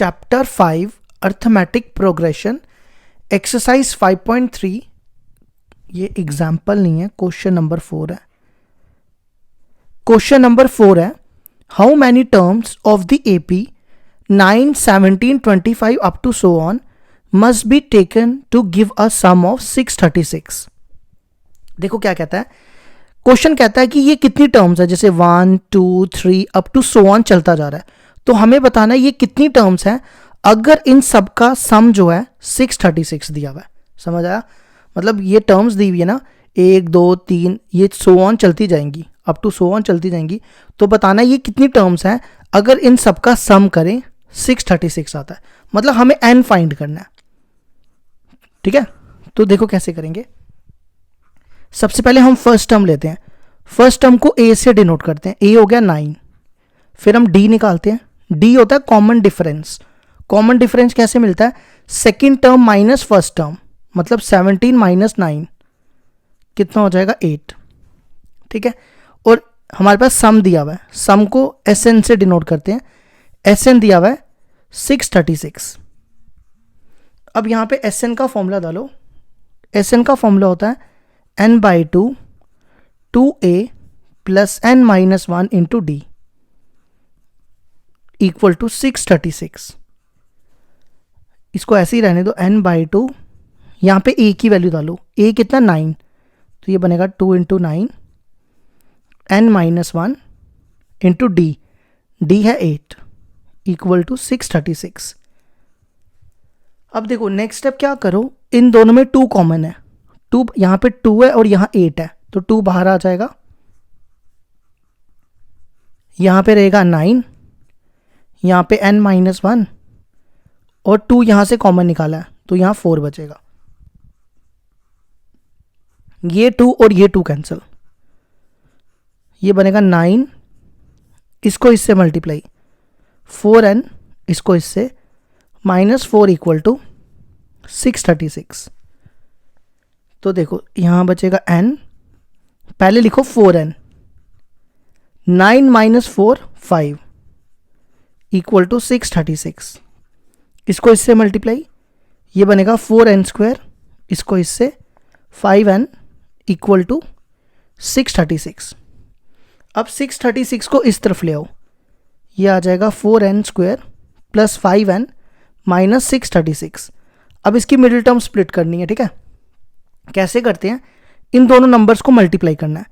Chapter 5 arithmetic progression exercise 5.3, ये example नहीं है, क्वेश्चन नंबर 4 है। क्वेश्चन नंबर 4 है, how many terms of the AP 9, 17, 25 up to so on must be taken to give a sum of 636। देखो क्या कहता है, क्वेश्चन कहता है कि ये कितनी टर्म्स है, जैसे 1, 2, 3 अप टू सो ऑन चलता जा रहा है, तो हमें बताना है ये कितनी टर्म्स हैं अगर इन सब का सम जो है 636 दिया हुआ है। समझ आया? मतलब ये टर्म्स दी हुई है ना, 1, 2, 3, ये सो ऑन चलती जाएंगी, अप टू सो ऑन चलती जाएंगी, तो बताना ये कितनी टर्म्स हैं अगर इन सब का सम करें 636 आता है। मतलब हमें n फाइंड करना है। ठीक है, तो देखो कैसे करेंगे। सबसे पहले हम फर्स्ट टर्म लेते हैं, फर्स्ट टर्म को a से डिनोट करते हैं, a हो गया 9, फिर हम d निकालते हैं, d होता है कॉमन डिफरेंस। कॉमन डिफरेंस कैसे मिलता है, second term minus first term, मतलब 17 माइनस 9 कितना हो जाएगा 8। ठीक है, और हमारे पास सम दिया हुआ है, सम को Sn से डिनोट करते हैं, Sn दिया हुआ है 636। अब यहां पे Sn का फॉर्मूला डालो, Sn का फॉर्मूला होता है n/2 2a plus n minus 1 into D equal to 636। इसको ऐसे ही रहने दो, n/2, यहाँ पे a की वैल्यू डालो, a कितना 9, तो ये बनेगा 2 into 9 n minus 1 into D, D है 8 इक्वल टू 636। अब देखो नेक्स्ट स्टेप क्या करो, इन दोनों में 2 कॉमन है, 2 यहाँ पे 2 है और यहाँ 8 है, तो 2 बाहर आ जाएगा, यहाँ पे रहेगा 9, यहाँ पे n माइनस 1 और 2 यहाँ से कॉमन निकाला है, तो यहाँ 4 बचेगा। ये 2 और ये 2 कैंसिल, ये बनेगा 9, इसको इससे मल्टीप्लाई 4n, इसको इससे माइनस 4 इक्वल टू 636। तो देखो यहाँ बचेगा n, पहले लिखो 4n, 9 माइनस 4 5 इक्वल टू 636, इसको इससे मल्टीप्लाई, ये बनेगा 4n², इसको इससे 5n इक्वल टू 636। अब 636 को इस तरफ ले आओ, ये आ जाएगा 4n² प्लस 5n माइनस 636। अब इसकी मिडिल टर्म स्प्लिट करनी है। ठीक है, कैसे करते हैं, इन दोनों नंबर्स को मल्टीप्लाई करना है।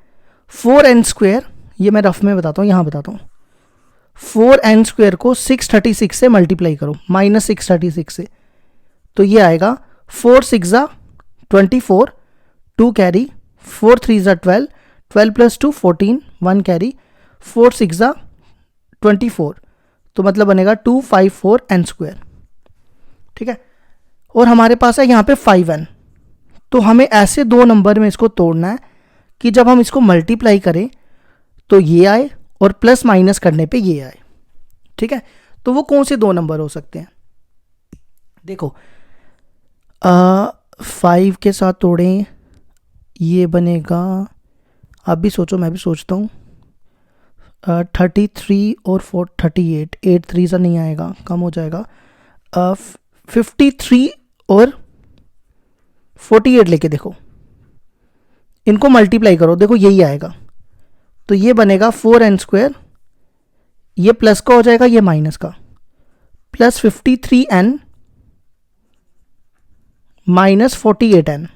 4n², ये मैं रफ में बताता हूँ, यहाँ बताता हूँ, 4n² को 636 से मल्टीप्लाई करो, माइनस 636 से, तो ये आएगा 4 6 24, 2 कैरी, 4 3 12, 12 प्लस 2 14, 1 कैरी, 4 6 24, तो मतलब बनेगा 254n²। ठीक है, और हमारे पास है यहाँ पे 5n, तो हमें ऐसे दो नंबर में इसको तोड़ना है कि जब हम इसको मल्टीप्लाई करें तो ये आए और प्लस माइनस करने पे ये आए। ठीक है, तो वो कौन से दो नंबर हो सकते हैं, देखो 5 के साथ तोड़ें, ये बनेगा, आप भी सोचो मैं भी सोचता हूँ, 33 और 38, 8 3 सा नहीं आएगा, कम हो जाएगा, 53 और 48 लेके देखो, इनको मल्टीप्लाई करो, देखो यही आएगा, तो ये बनेगा 4n², ये प्लस का हो जाएगा, ये माइनस का, plus 53n minus 48n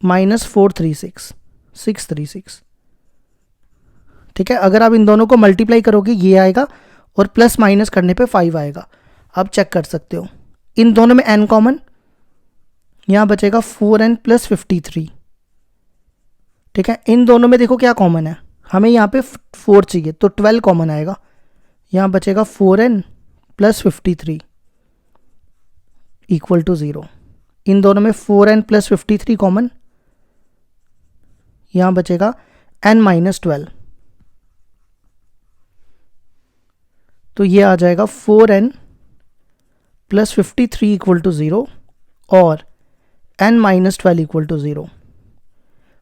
minus 436 636। ठीक है, अगर आप इन दोनों को मल्टीप्लाई करोगे ये आएगा और प्लस माइनस करने पे 5 आएगा। आप चेक कर सकते हो, इन दोनों में n कॉमन, यहाँ बचेगा 4n प्लस 53। ठीक है, इन दोनों में देखो क्या कॉमन है, हमें यहाँ पे 4 चाहिए, तो 12 कॉमन आएगा, यहाँ बचेगा 4n प्लस 53 इक्वल टू 0। इन दोनों में 4n प्लस 53 कॉमन, यहाँ बचेगा n माइनस 12, तो ये आ जाएगा 4n प्लस 53 इक्वल टू 0 और n माइनस 12 इक्वल टू 0।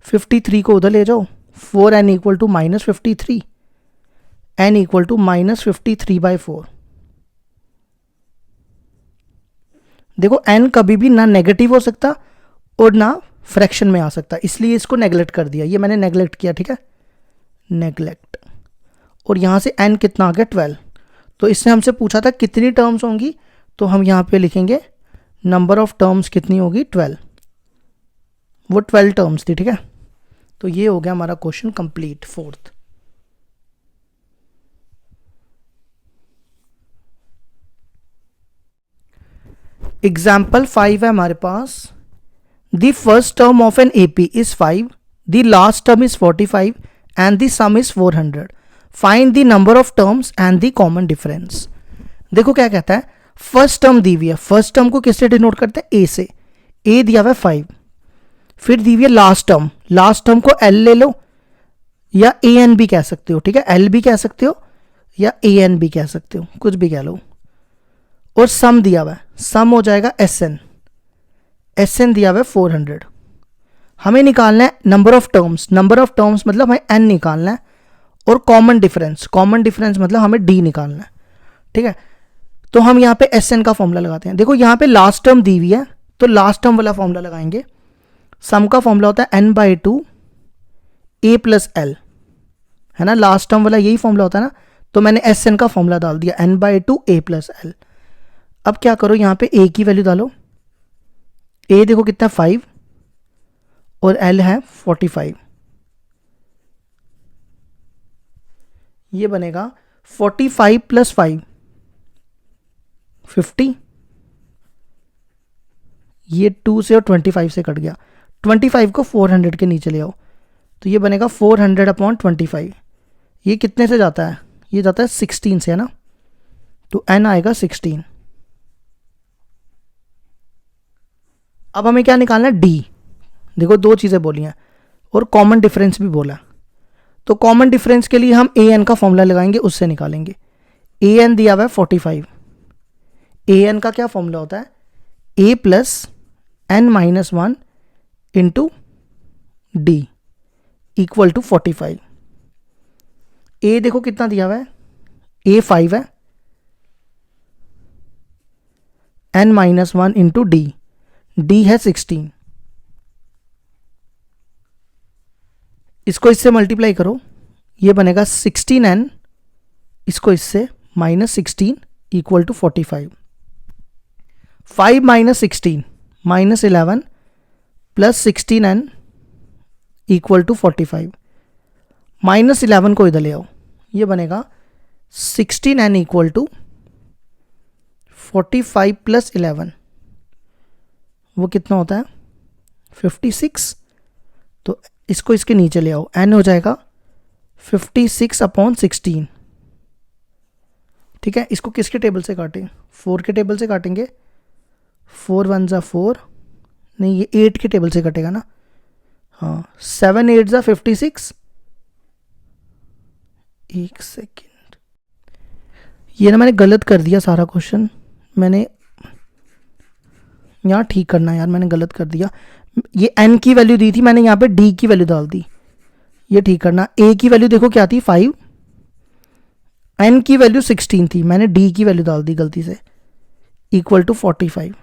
53 को उधर ले जाओ, 4n equal to minus 53, n equal to minus 53/4। देखो n कभी भी ना नेगेटिव हो सकता और ना फ्रैक्शन में आ सकता, इसलिए इसको नेगलेक्ट कर दिया, ये मैंने नेगलेक्ट किया, ठीक है, नेगलेक्ट। और यहाँ से n कितना आ गया 12। तो इसने हमसे पूछा था कितनी टर्म्स होंगी, तो हम यहाँ पे लिखेंगे नंबर ऑफ टर्म्स कितनी होगी 12, वो 12 टर्म्स थी, ठीक है। तो ये हो गया हमारा क्वेश्चन कंप्लीट, फोर्थ। एग्जाम्पल 5 है हमारे पास। The first term of an AP is 5, the last term is 45 and the sum is 400, find the number of terms and the common difference. देखो क्या कहता है, फर्स्ट टर्म दी हुई है, फर्स्ट टर्म को किससे डिनोट करते हैं, ए से, ए दिया हुआ है 5, फिर दी हुई है लास्ट टर्म, लास्ट टर्म को एल ले लो या ए एन भी कह सकते हो, ठीक है, एल भी कह सकते हो या ए एन भी कह सकते हो, कुछ भी कह लो। और सम दिया हुआ है, सम हो जाएगा एस एन, एस एन दिया हुआ है 400। हमें निकालना है number of terms, number of terms मतलब हमें एन निकालना है, और कॉमन डिफरेंस, कॉमन डिफरेंस मतलब हमें डी निकालना है, ठीक है। तो हम यहाँ पे एस एन का फॉर्मूला लगाते हैं। देखो यहाँ पे लास्ट टर्म दी हुई है, तो लास्ट टर्म वाला फॉर्मूला लगाएंगे। सम का फॉर्मूला होता है n/2 a प्लस एल, है ना, लास्ट टर्म वाला यही फॉर्मूला होता है ना, तो मैंने एस एन का फॉर्मूला डाल दिया n/2 a प्लस एल। अब क्या करो, यहाँ पे a की वैल्यू डालो, a देखो कितना 5 और l है 45, ये बनेगा 45 प्लस 5 50, ये 2 से और 25 से कट गया, 25 को 400 के नीचे ले आओ, तो ये बनेगा 400/25। ये कितने से जाता है, ये जाता है 16 से, है ना, तो n आएगा 16। अब हमें क्या निकालना है, d। देखो दो चीज़ें बोली हैं और कॉमन डिफरेंस भी बोला, तो कॉमन डिफरेंस के लिए हम ए एन का फॉर्मूला लगाएंगे, उससे निकालेंगे। ए एन दिया हुआ है 45, ए एन का क्या फॉर्मूला होता है, A plus n-1 into D equal to 45। A देखो कितना दिया हुआ है, ए 5 है, n-1 इंटू डी, डी है 16, इसको इससे मल्टीप्लाई करो, ये बनेगा 16n, इसको इससे -16 equal to 45। 5 - 16 -11 plus 16n equal to 45, -11 को इधर ले आओ, ये बनेगा 16n इक्वल टू 45 प्लस 11, वो कितना होता है 56, तो इसको इसके नीचे ले आओ, n हो जाएगा 56/16, ठीक है। इसको किसके टेबल से काटें, 4 के टेबल से काटेंगे, 4 1 ज़ा 4, नहीं ये 8 के टेबल से कटेगा ना, हाँ 7 8 ज़ा 56, एक सेकेंड, ये ना मैंने गलत कर दिया सारा क्वेश्चन, मैंने यहाँ ठीक करना है यार, मैंने गलत कर दिया, ये n की वैल्यू दी थी, मैंने यहाँ पे d की वैल्यू डाल दी, ये ठीक करना। a की वैल्यू देखो क्या थी 5, n की वैल्यू 16 थी, मैंने d की वैल्यू डाल दी गलती से, इक्वल टू 45,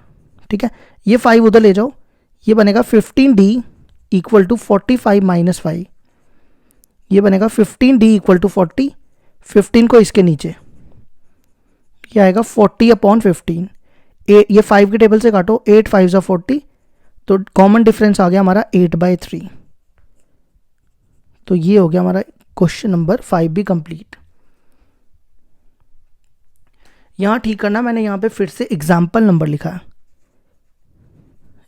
ठीक है। ये 5 उधर ले जाओ, ये बनेगा 15d इक्वल टू 45 माइनस 5, ये बनेगा 15d इक्वल टू 40, 15 को इसके नीचे, ये आएगा 40/15। ये 5 के टेबल से काटो, 8 5 ज़ा 40, तो कॉमन डिफरेंस आ गया हमारा 8/3। तो ये हो गया हमारा क्वेश्चन नंबर 5 भी कंप्लीट। यहाँ ठीक करना, मैंने यहाँ पे फिर से एग्जाम्पल नंबर लिखा है,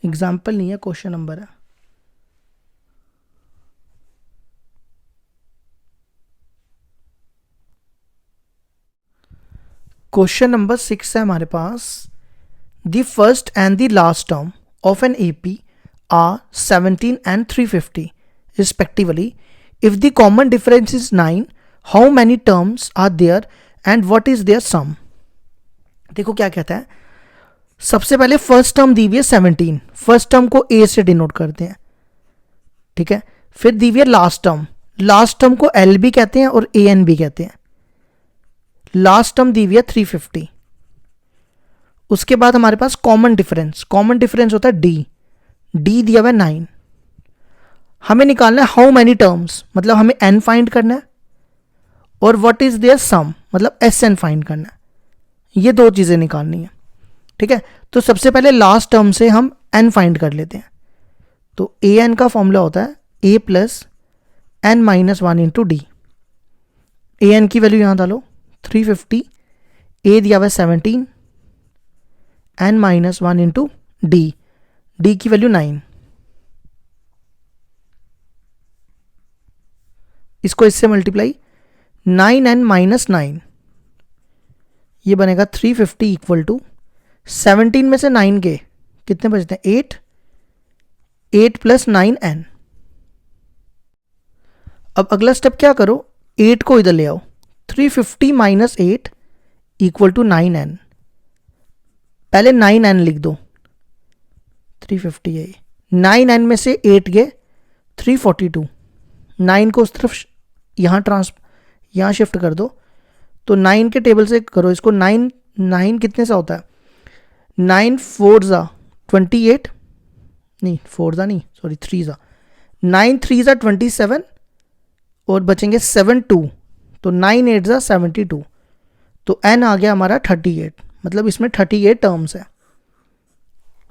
एग्जाम्पल नहीं है, क्वेश्चन नंबर है। क्वेश्चन नंबर 6 है हमारे पास। The first and the last term of an AP are 17 and 350 respectively. If the common difference is 9, how many terms are there and what is their sum? देखो क्या कहता है, सबसे पहले फर्स्ट टर्म दी हुई है 17, फर्स्ट टर्म को ए से डिनोट करते हैं, ठीक है। फिर दी हुई है लास्ट टर्म, लास्ट टर्म को एल भी कहते हैं और ए एन भी कहते हैं। लास्ट टर्म दी हुई है 350, उसके बाद हमारे पास कॉमन डिफरेंस होता है डी दिया हुआ है 9। हमें निकालना है हाउ मैनी टर्म्स, मतलब हमें n फाइंड करना है, और व्हाट इज देयर सम, मतलब Sn फाइंड करना है। ये दो चीज़ें निकालनी है, ठीक है। तो सबसे पहले लास्ट टर्म से हम n फाइंड कर लेते हैं। तो an का फॉर्मूला होता है a plus n minus 1 into D. an की वैल्यू यहाँ डालो 350, a दिया हुआ है 17, n माइनस 1 इंटू डी की वैल्यू 9। इसको इससे मल्टीप्लाई 9n माइनस 9, ये बनेगा 350 इक्वल टू 17 में से 9 के कितने बचते हैं 8 प्लस 9n। अब अगला स्टेप क्या करो, 8 को इधर ले आओ, 350 माइनस 8 इक्वल टू 9n। पहले 9n लिख दो, 350 है, 9n में से 8 गए 342, 9 को उस तरफ यहाँ शिफ्ट कर दो। तो 9 के टेबल से करो इसको, 9 कितने सा होता है, 9 4 ज़ा 28, नहीं 4 ज़ा नहीं सॉरी 3 ज़ा, 9 3 ज़ा 27 और बचेंगे 7 2, तो 9 8 ज़ा 72, तो n आ गया हमारा 38, मतलब इसमें 38 टर्म्स है,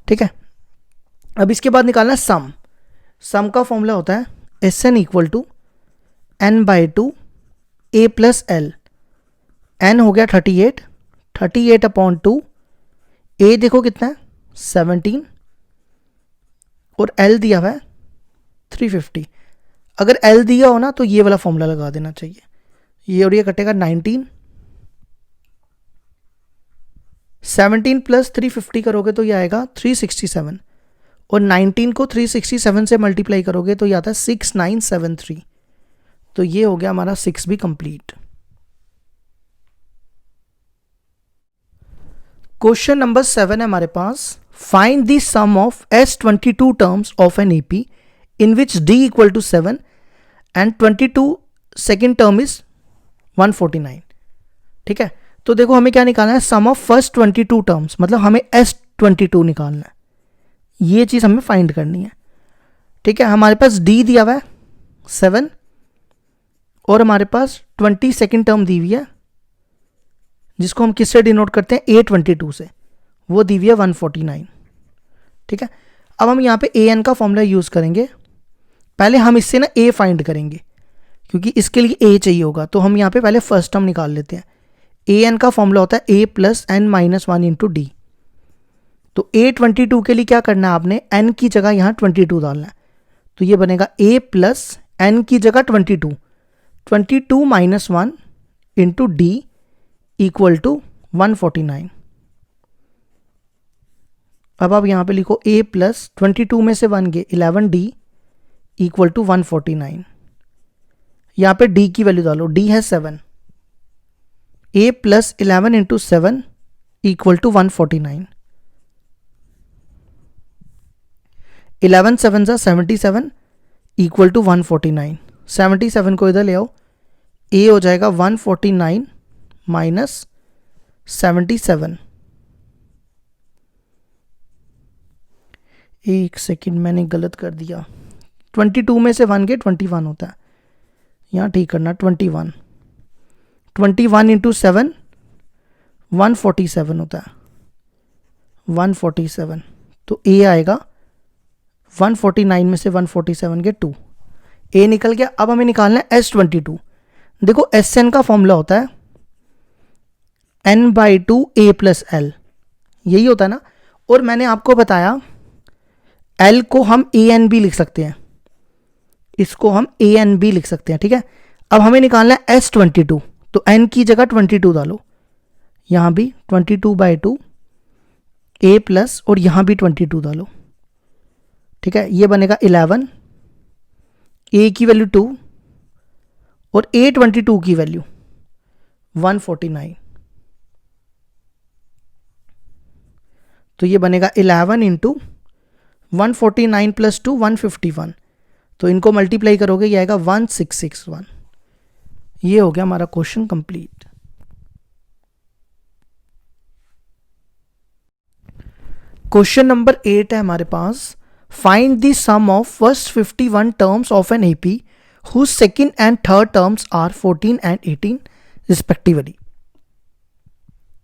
ठीक है। अब इसके बाद निकालना है सम का फॉर्मूला होता है Sn equal to n by 2 a plus l। n हो गया 38 अपॉन 2, a देखो कितना है 17 और l दिया हुआ है 350। अगर l दिया हो ना तो ये वाला फॉर्मूला लगा देना चाहिए, ये और ये कटेगा 19, 17 प्लस 350 करोगे तो ये आएगा 367, और 19 को 367 से मल्टीप्लाई करोगे तो ये आता है 6973। तो ये हो गया हमारा 6 भी कंप्लीट। क्वेश्चन नंबर 7 है हमारे पास, find the sum of S22 terms of an AP in which D equal to 7 and 22 second term is 149, ठीक है। तो देखो हमें क्या निकालना है, सम ऑफ फर्स्ट 22 टर्म्स, मतलब हमें S22 निकालना है, ये चीज़ हमें फाइंड करनी है, ठीक है। हमारे पास D दिया हुआ है 7 और हमारे पास 20 सेकेंड टर्म दी हुई है, जिसको हम किससे डिनोट करते हैं A22 से, वो दी हुई है 149, ठीक है। अब हम यहाँ पे an का फॉर्मूला यूज़ करेंगे। पहले हम इससे ना a फाइंड करेंगे, क्योंकि इसके लिए a चाहिए होगा, तो हम यहाँ पे पहले फर्स्ट टर्म निकाल लेते हैं। an का फॉर्मूला होता है a plus n minus 1 into D. तो A22 के लिए क्या करना है, आपने n की जगह यहाँ 22 डालना है, तो ये बनेगा a प्लस n की जगह 22 minus 1 into D equal to 149। अब आप यहाँ पे लिखो a प्लस 22 में से 1 गए 11d इक्वल टू 149। यहाँ पे d की वैल्यू डालो, d है 7, a plus 11 into 7 equal to 149। 11 7 ज़ा 77 इक्वल टू 149। 77 को इधर ले आओ, a हो जाएगा 149 माइनस 77। एक सेकंड मैंने गलत कर दिया, 22 में से 1 के 21 होता है, यहाँ ठीक करना 21 इंटू 7 147 होता है, 147। तो a आएगा 149 में से 147 के 2, a निकल गया। अब हमें निकालना है S22। देखो Sn का फॉर्मूला होता है n by 2 a plus l, यही होता है ना। और मैंने आपको बताया l को हम an भी लिख सकते हैं, इसको हम an भी लिख सकते हैं, ठीक है। अब हमें निकालना है S22, तो n की जगह 22 डालो, यहाँ भी 22 बाई 2 a प्लस और यहाँ भी 22 डालो, ठीक है। ये बनेगा 11, a की वैल्यू 2 और A22 की वैल्यू 149। तो ये बनेगा 11 इंटू 149 प्लस 2 151, तो इनको मल्टीप्लाई करोगे ये आएगा 1661। ये हो गया हमारा क्वेश्चन कंप्लीट। क्वेश्चन नंबर 8 है हमारे पास, find the sum of first 51 terms of an AP whose second and third terms are 14 and 18 respectively.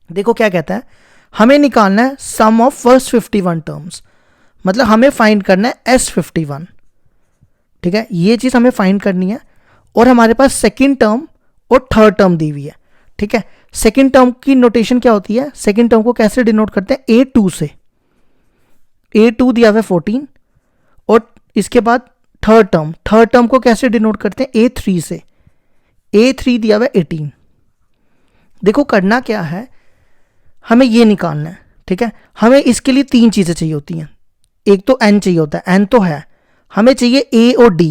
देखो क्या कहता है, हमें निकालना है सम ऑफ फर्स्ट 51 टर्म्स, मतलब हमें फाइंड करना है S51। ठीक है, ये चीज हमें फाइंड करनी है और हमारे पास सेकंड टर्म और थर्ड टर्म दी हुई है। ठीक है, सेकंड टर्म की नोटेशन क्या होती है, सेकंड टर्म को कैसे डिनोट करते हैं, A2 से। A2 दिया हुआ है 14 और इसके बाद थर्ड टर्म को कैसे डिनोट करते हैं, A3 से। A3 दिया हुआ है 18। देखो करना क्या है, हमें ये निकालना है। ठीक है, हमें इसके लिए तीन चीजें चाहिए होती हैं। एक तो n चाहिए होता है, n तो है, हमें चाहिए a और d।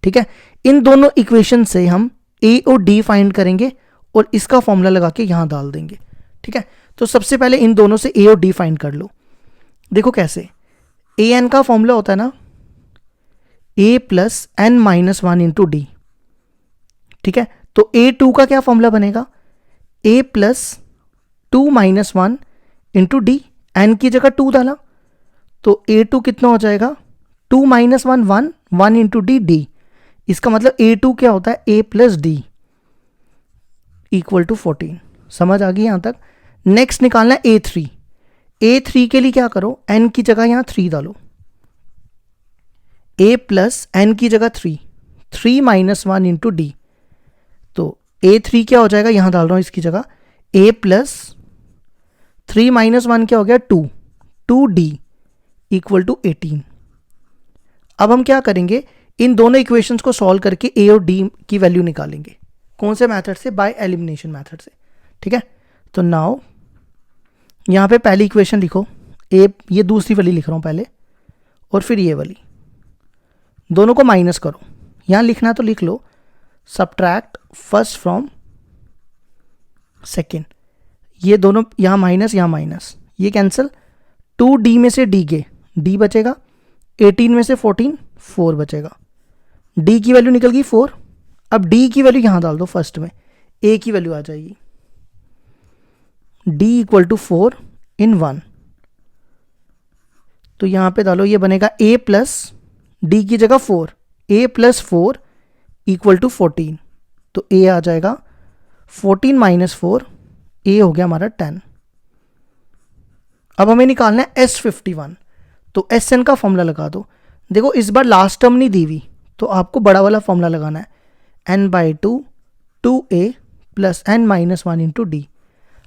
ठीक है, इन दोनों इक्वेशन से हम a और d फाइंड करेंगे और इसका फॉर्मूला लगा के यहां डाल देंगे। ठीक है, तो सबसे पहले इन दोनों से a और d फाइंड कर लो। देखो कैसे, a n का फॉर्मूला होता है ना a plus n minus 1 into d. ठीक है, तो a2 का क्या फॉर्मूला बनेगा, a plus 2 minus 1 into d. N की जगह 2 डाला तो A2 कितना हो जाएगा, 2 माइनस 1 1 1 इंटू डी डी। इसका मतलब A2 क्या होता है, A plus d equal to 14। समझ आ गई यहां तक। नेक्स्ट निकालना है A3। A3 के लिए क्या करो, n की जगह यहां 3 डालो, A प्लस n की जगह 3 माइनस 1 इंटू डी। तो A3 क्या हो जाएगा, यहां डाल रहा हूं इसकी जगह A प्लस 3 माइनस 1 क्या हो गया, 2D इक्वल टू 18। अब हम क्या करेंगे, इन दोनों इक्वेशंस को सॉल्व करके A और D की वैल्यू निकालेंगे। कौन से मेथड से, बाय एलिमिनेशन मेथड से। ठीक है, तो नाउ यहां पे पहली इक्वेशन लिखो, A, ये दूसरी वाली लिख रहा हूं पहले, और फिर ये वाली, दोनों को माइनस करो। यहां लिखना तो लिख लो, सब्ट्रैक्ट फर्स्ट फ्रॉम सेकेंड। ये दोनों यहां माइनस, ये कैंसिल, 2D में से D गए, D बचेगा, 18 में से 14 4 बचेगा, D की वैल्यू निकल गई 4। अब D की वैल्यू यहां डाल दो फर्स्ट में, A की वैल्यू आ जाएगी, D इक्वल टू 4 इन 1। तो यहां पे डालो, ये बनेगा A प्लस D की जगह 4, A प्लस 4 इक्वल टू 14। तो A आ जाएगा 14 माइनस 4, A हो गया हमारा 10। अब हमें निकालना है S51। तो SN का फॉर्मूला लगा दो। देखो इस बार लास्ट टर्म नहीं दी हुई, तो आपको बड़ा वाला फॉर्मूला लगाना है, n/2 2a plus n minus 1 into D.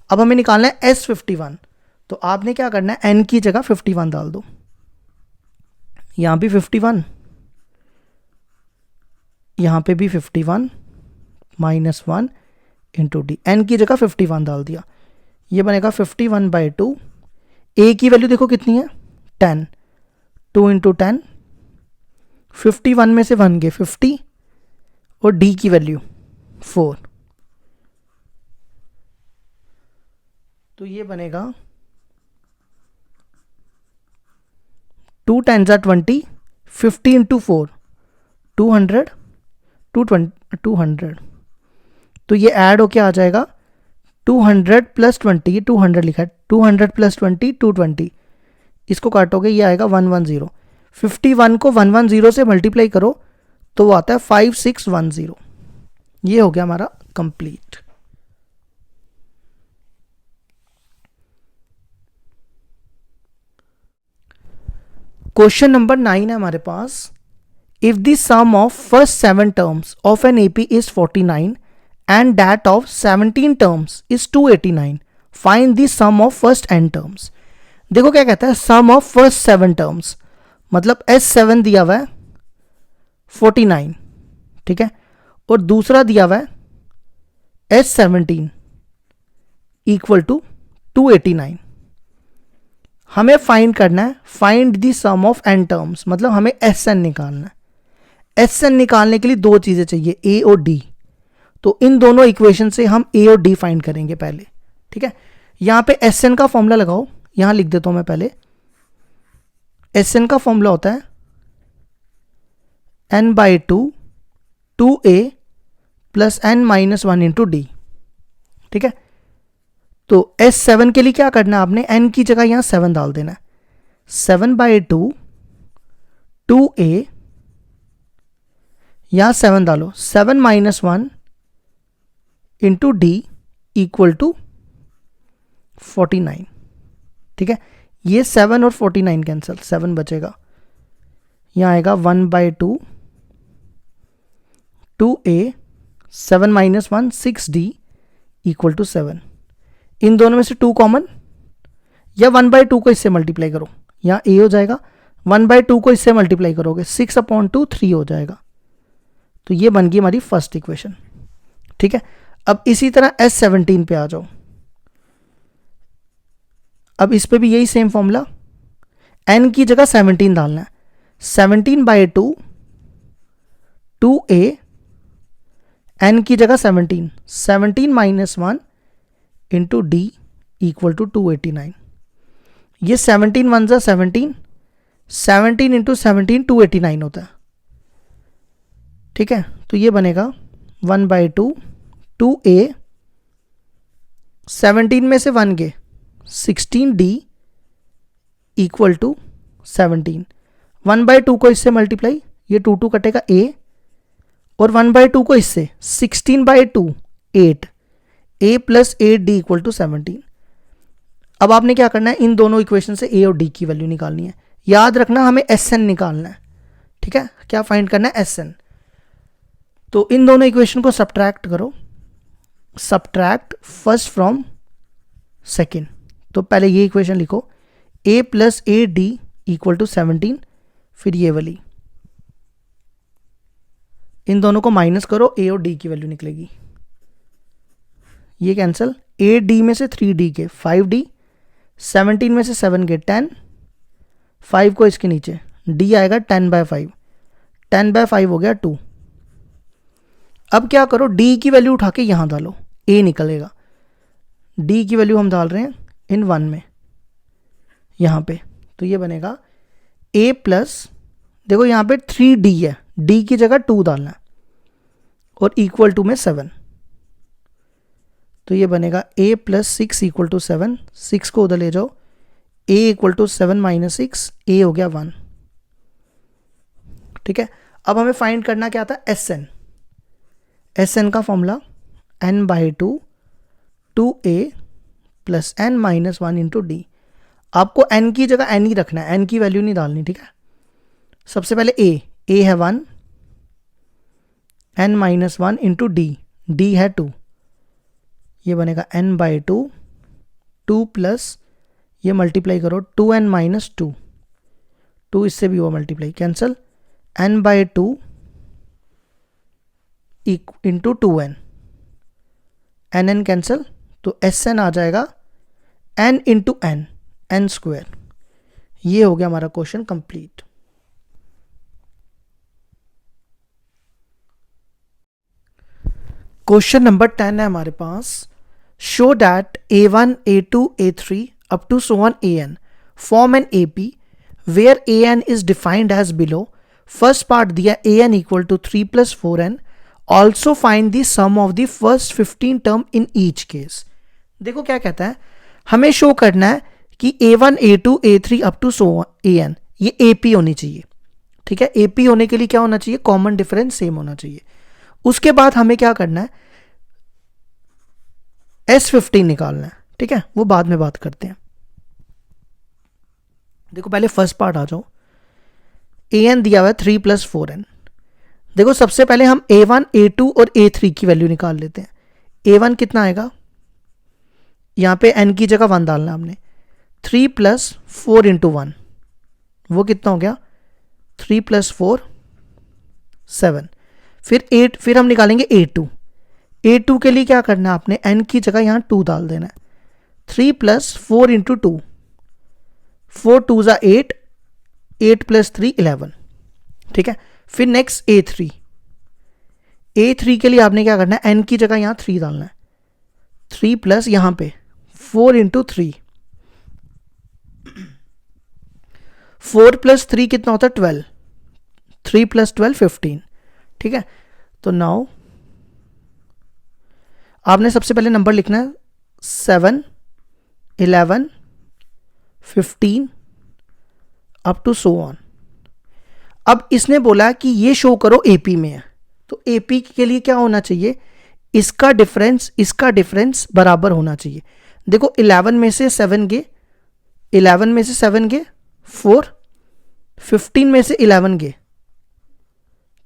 अब हमें निकालना है S51। तो आपने क्या करना है, n की जगह 51 डाल दो, यहां भी 51, यहां पे भी 51 माइनस 1 इंटू डी। एन की जगह 51 डाल दिया, ये बनेगा 51/2। ए की वैल्यू देखो कितनी है, 10, 2 इंटू 10, 51 में से 1 गए 50, और डी की वैल्यू 4। तो ये बनेगा 2 10 20, 50 इंटू 4 200, 200। तो ये ऐड होके आ जाएगा 200 प्लस 20, ये 200 लिखा है, 200 प्लस 20 220, इसको काटोगे ये आएगा 110। 51 को 110 से मल्टीप्लाई करो तो वो आता है 5610। ये हो गया हमारा कंप्लीट। क्वेश्चन नंबर 9 है हमारे पास, if the sum of first 7 terms of an AP is 49 and that of 17 terms is 289, find the sum of first n terms। देखो क्या कहता है, sum of first 7 terms, मतलब S7 दिया हुआ है 49, ठीक है, और दूसरा दिया हुआ है S17 इक्वल टू 289। हमें फाइंड करना है, find the sum of n terms, मतलब हमें Sn निकालना है। Sn निकालने के लिए दो चीजें चाहिए, A और D। तो इन दोनों इक्वेशन से हम A और D फाइंड करेंगे पहले। ठीक है, यहां पे Sn का फॉर्मूला लगाओ, यहां लिख देता हूं मैं पहले। Sn का फॉर्मूला होता है n/2 2a plus n minus 1 into d. ठीक है, तो S7 के लिए क्या करना है, आपने n की जगह यहां 7 डाल देना है। 7/2 2a, यहाँ 7 डालो, 7 - 1 इंटू डी इक्वल टू 49। ठीक है, ये 7 और 49 कैंसिल, 7 बचेगा, यहाँ आएगा 1/2 2a, 7 - 1 6d इक्वल टू 7। इन दोनों में से 2 कॉमन, या 1/2 को इससे मल्टीप्लाई करो, यहाँ a हो जाएगा, 1/2 को इससे मल्टीप्लाई करोगे 6/2 3 हो जाएगा। तो ये बन गई हमारी फर्स्ट इक्वेशन। ठीक है, अब इसी तरह S17 पे आ जाओ। अब इस पे भी यही सेम फॉर्मूला, n की जगह 17 डालना है, 17/2 2a, n की जगह 17, 17 - 1 इंटू डी इक्वल टू 289। ये 17 1 जा 17, 17 इंटू 17 289 होता है। ठीक है, तो ये बनेगा 1/2 2a, 17 में से 1 गए 16d इक्वल टू 17। 1/2 को इससे मल्टीप्लाई, ये 2 कटेगा a, और 1/2 को इससे 16/2 8, a plus 8d equal to 17। अब आपने क्या करना है, इन दोनों इक्वेशन से a और d की वैल्यू निकालनी है। याद रखना हमें Sn निकालना है। ठीक है, क्या फाइंड करना है, Sn। तो इन दोनों इक्वेशन को सब्ट्रैक्ट करो, सब्ट्रैक्ट फर्स्ट फ्रॉम सेकेंड। तो पहले ये इक्वेशन लिखो, a plus 8d equal to 17, फिर ये वाली, इन दोनों को माइनस करो, a और d की वैल्यू निकलेगी, ये कैंसिल, 8d में से 3d के 5d, 17 में से 7 के 10, 5 को इसके नीचे, d आएगा 10/5, 10/5 हो गया 2। अब क्या करो, d की वैल्यू उठा के यहां डालो, a निकलेगा। d की वैल्यू हम डाल रहे हैं इन 1 में, यहां पे, तो ये बनेगा a प्लस, देखो यहां पे 3d है, d की जगह 2 डालना है, और इक्वल टू में 7, तो ये बनेगा a प्लस 6 इक्वल टू 7, 6 को उधर ले जाओ, a इक्वल टू 7 - 6, a हो गया 1। ठीक है, अब हमें फाइंड करना क्या था, Sn। Sn का formula n/2 2a plus n - 1 into D. आपको n की जगह n ही रखना है, n की वैल्यू नहीं डालनी। ठीक है, सबसे पहले a है 1, n - 1 इंटू d है 2, ये बनेगा n/2 2 प्लस, ये मल्टीप्लाई करो 2n - 2, 2 इससे भी वो multiply, cancel, n/2 into 2n, n cancel, तो Sn आ जाएगा n इंटू n स्क्वायर। ये हो गया हमारा क्वेश्चन कंप्लीट। क्वेश्चन नंबर 10 है हमारे पास, show that a1 a2 a3 up to so on an form an AP where an is defined as below। First part दिया an equal to 3 + 4n, also find the sum of the first 15 term in each case. देखो क्या कहता है, हमें show करना है कि a1 a2 a3 up to so an ये AP होनी चाहिए। ठीक है, AP होने के लिए क्या होना चाहिए, कॉमन डिफरेंस सेम होना चाहिए। उसके बाद हमें क्या करना है, S15 निकालना है। ठीक है, वो बाद में बात करते हैं। देखो पहले फर्स्ट पार्ट आ जाओ, an दिया हुआ है 3 + 4n। देखो सबसे पहले हम a1 a2 और a3 की वैल्यू निकाल लेते हैं। a1 कितना आएगा, यहां पे n की जगह 1 डालना हमने, 3 + 4 इंटू 1, वो कितना हो गया, 3 + 4 7, फिर 8, फिर हम निकालेंगे a2। a2 के लिए क्या करना है, आपने n की जगह यहां 2 डाल देना है, 3 + 4 इंटू 2, 4 2 = 8, 8 + 3 11। ठीक है, फिर नेक्स्ट a3, a3 के लिए आपने क्या करना है, n की जगह यहां 3 डालना है, 3 प्लस यहां पे 4 इंटू 3, 4 + 3 कितना होता है 12, 3 + 12 15। ठीक है, तो नाउ आपने सबसे पहले नंबर लिखना है 7 11 15 अप टू सो ऑन। अब इसने बोला कि ये शो करो एपी में है, तो एपी के लिए क्या होना चाहिए, इसका डिफरेंस बराबर होना चाहिए। देखो 11 में से 7 गए, 11 में से 7 गए 4, 15 में से 11 गए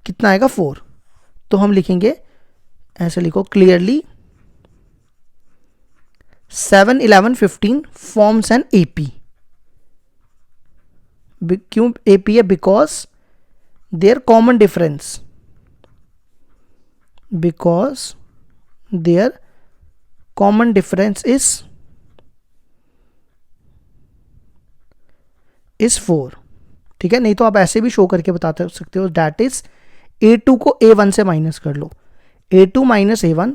कितना आएगा 4। तो हम लिखेंगे ऐसे, लिखो क्लियरली 7, 11, 15 फॉर्म्स एन एपी। क्यों एपी है, because their common difference, because their common difference is 4। ठीक है, नहीं तो आप ऐसे भी शो करके बता सकते हो, दैट इज a2 को a1 से माइनस कर लो, a2 माइनस a1,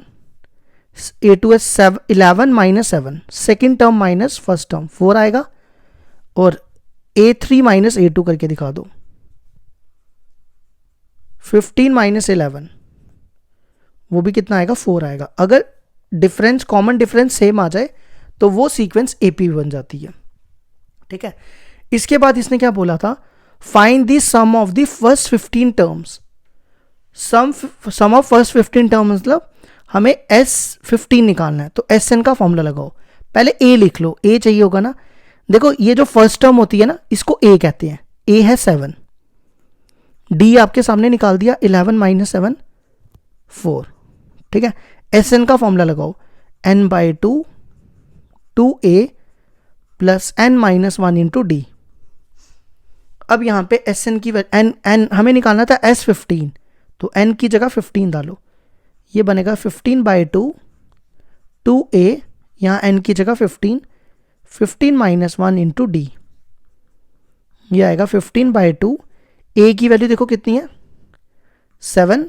a2 है 11 minus 7, second term minus first term 4 आएगा, और a3 माइनस a2 करके दिखा दो, 15 माइनस 11 वो भी कितना आएगा 4 आएगा। अगर डिफरेंस कॉमन डिफरेंस सेम आ जाए तो वो सीक्वेंस एपी बन जाती है। ठीक है, इसके बाद इसने क्या बोला था, find the sum of the first 15 terms. Sum of first 15 term मतलब हमें S15 निकालना है, तो SN का फॉर्मूला लगाओ। पहले A लिख लो, A चाहिए होगा ना। देखो ये जो फर्स्ट टर्म होती है ना, इसको A कहते हैं, A है 7, D आपके सामने निकाल दिया, 11 माइनस 7 4। ठीक है, SN का फॉर्मूला लगाओ, n/2 2A plus n minus 1 into D. अब यहाँ पे SN की n हमें निकालना था S15, तो n की जगह 15 डालो, ये बनेगा 15/2 2A, यहाँ n की जगह 15, 15 माइनस 1 इंटू डी, ये आएगा 15/2। A की वैल्यू देखो कितनी है 7,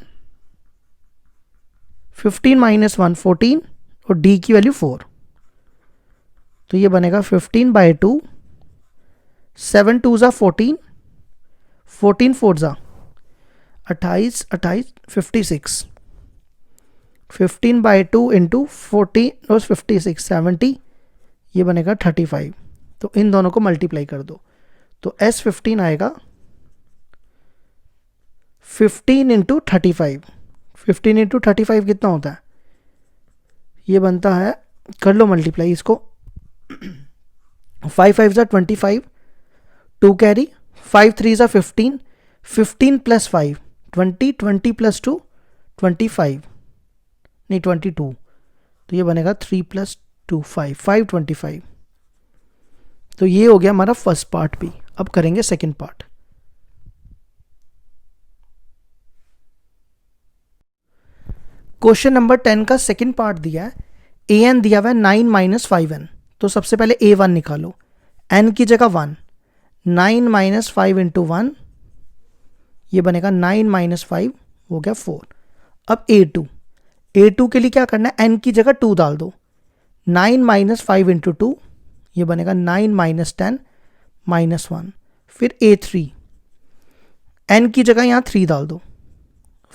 15 माइनस 1 14, और D की वैल्यू 4, तो ये बनेगा 15/2, 7 2 ज़ा 14, 14 4 ज़ा 28, 28 56, 15/2 इंटू 14 और 56 70, ये बनेगा 35। तो इन दोनों को मल्टीप्लाई कर दो, तो S15 आएगा 15 इंटू 35, 15 इंटू 35 कितना होता है, ये बनता है, कर लो मल्टीप्लाई इसको, 5 5 ज़ा 25, 2 कैरी, 5 3 ज़ा 15, 15 प्लस 5 20, 20 प्लस 2 25, नहीं 22, तो ये बनेगा 3 प्लस 2 5, 525। तो ये हो गया हमारा फर्स्ट पार्ट भी। अब करेंगे सेकंड पार्ट। क्वेश्चन नंबर 10 का सेकंड पार्ट दिया है, an दिया हुआ है 9 माइनस 5n। तो सबसे पहले a1 निकालो, n की जगह 1, 9 माइनस 5 इंटू 1, ये बनेगा 9 माइनस 5 हो गया 4। अब a2 के लिए क्या करना है, n की जगह 2 डाल दो, 9 माइनस 5 इंटू 2, ये बनेगा 9 माइनस 10 माइनस 1। फिर a3, n की जगह यहाँ 3 डाल दो,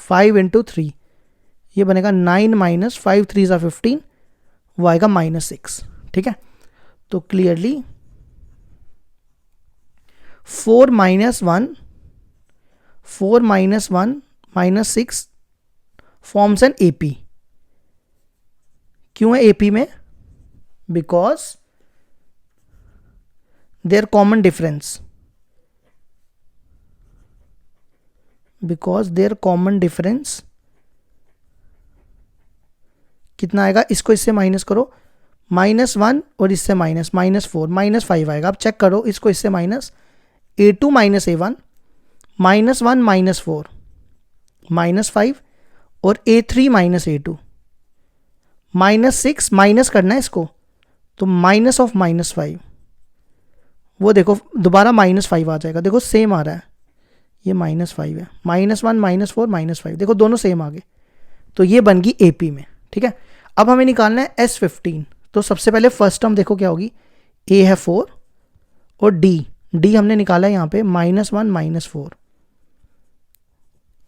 5 इंटू 3, ये बनेगा 9 माइनस 5 3 ज़ा 15, वो आएगा -6। ठीक है, तो clearly 4 minus 1 -6 forms an AP। क्यों है AP में, बिकॉज देयर कॉमन डिफरेंस, कितना आएगा, इसको इससे माइनस करो, -1 और इससे माइनस -4 -5 आएगा। अब चेक करो, इसको इससे माइनस, a2 माइनस a1 -1 -4 -5, और a3 माइनस a2 -6, माइनस करना है इसको, तो माइनस ऑफ -5, वो देखो दोबारा -5 आ जाएगा, देखो सेम आ रहा है, ये -5 है, -1 -4 -5, देखो दोनों सेम आ गए, तो ये बन गई AP में। ठीक है, अब हमें निकालना है S15। तो सबसे पहले फर्स्ट टर्म देखो क्या होगी, A है 4 और D हमने निकाला है यहाँ पे -1 -4।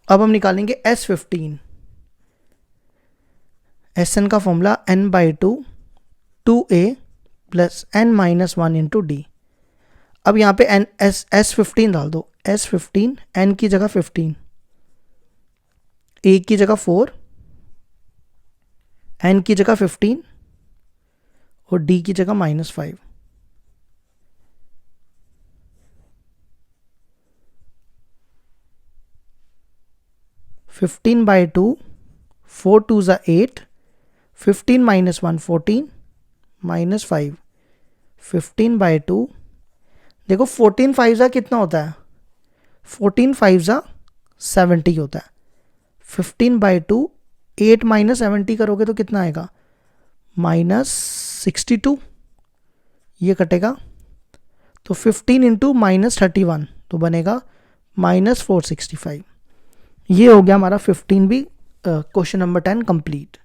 अब हम निकालेंगे S15, SN का formula n/2 2A plus n minus 1 into D. अब यहाँ पे एन एस 15 डाल दो, S15, एन की जगह 15, ए की जगह 4, एन की जगह 15 और डी की जगह -5। फिफ्टीन बाई टू, 4 2 ज़ा 8, 15 - 1 14 -5, 15 बाई टू, देखो 14 5 ज़ा कितना होता है, 14 5 ज़ा 70 होता है। 15 बाई टू, 8 - 70 करोगे तो कितना आएगा, -62, ये कटेगा तो 15 इंटू -31 तो बनेगा -465। ये हो गया हमारा 15 भी क्वेश्चन नंबर 10 कंप्लीट।